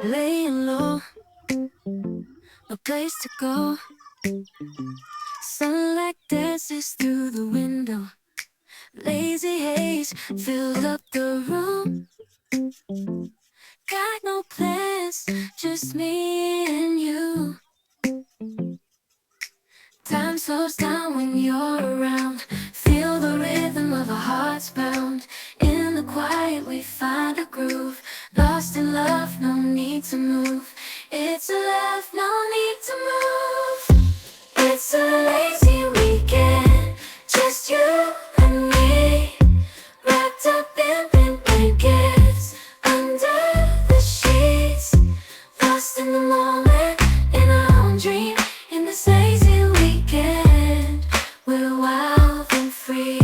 Laying low, no place to go. Sunlight dances through the window. Lazy haze filled up the room. Got no plans, just me and you. Time slows down when you're around. Feel the rhythm of our hearts pound. In the quiet we find a groove. Lost in love, no need to move. It's a love, no need to move. It's a lazy weekend, just you and me. Wrapped up in pink blankets, under the sheets. Lost in the moment, in our own dream. In this lazy weekend, we're wild and free.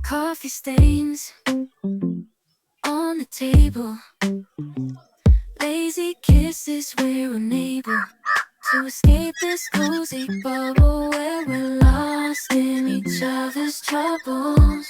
Coffee stains on the table. Lazy kisses, we're unable to escape this cozy bubble where we're lost in each other's troubles.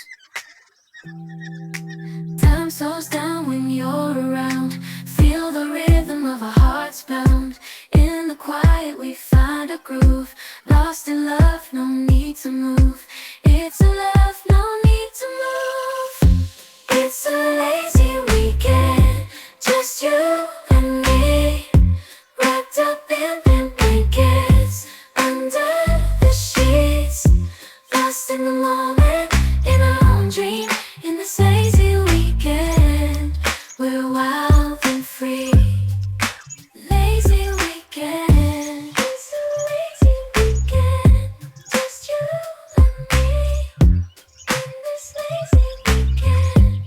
Time slows down when you're around. Feel the rhythm of our hearts pound. In the quiet we find a groove. Lost in love, no need to move. It's a love, no need to move. It's a lazy weekend, just you and me. Wrapped up in pink blankets, under the sheets. Lost in the moment, in our own dream. In this lazy weekend, we're wild and free. Lazy weekend, it's a lazy weekend, just you and me. In this lazy weekend,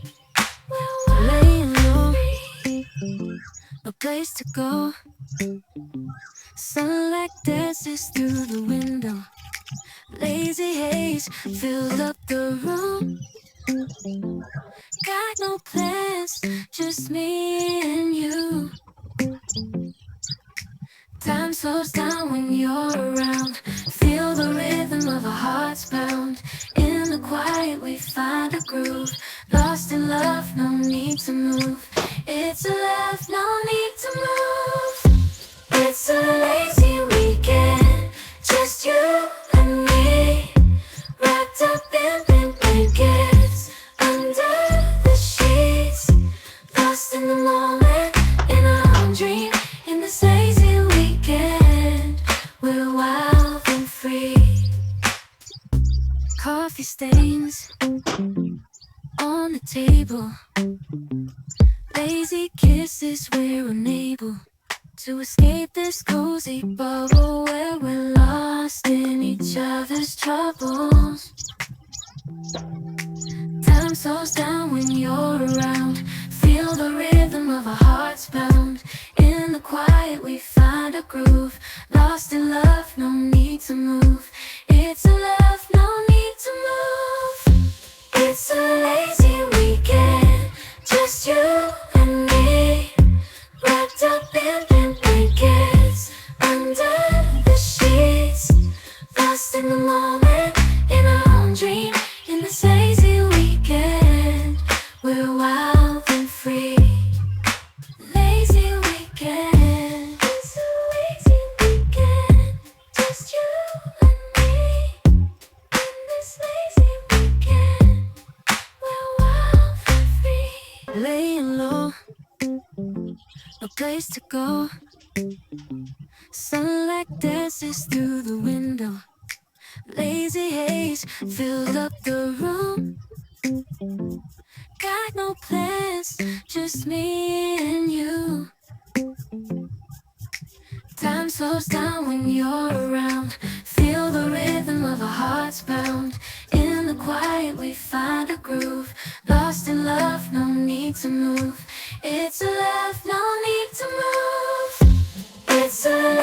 we're wild and free. No place to go. Sunlight dances through the window. Lazy haze filled up the room. Got no plans, just me and you. Time slows down when you're around. Feel the rhythm of our hearts pound. In the quiet we find a groove. Lost in love, no need to move. It's a love, no need to move. It's a lazy weekend, just you and me. Wrapped up in pink blankets, under the sheets. Lost in the moment, in our own dream. In this lazy weekend, we're wild and free. Coffee stains on the table. Lazy kisses, we're unable to escape this cozy bubble where we're lost in each other's troubles. Time slows down when you're around. Feel the rhythm of our hearts pound. In the quiet we find a groove. Lost in love, no need to move. It's a love, no need to move. It's a lazy weekend, just you and me. Wrapped up in pink blankets, under the sheets. Lost in the moment, in our own dream. In this lazy weekend, we're wild and free. Lazy weekend, it's a lazy weekend, just you and me. In this lazy weekend, we're wild and free. Laying low, no place to go. Sunlight dances through the window. Lazy haze filled up the room. Got no plans, just me and you. Time slows down when you're around. Feel the rhythm of our hearts pound. In the quiet we find a groove. Lost in love, no need to move. It's a love, no need to move. It's a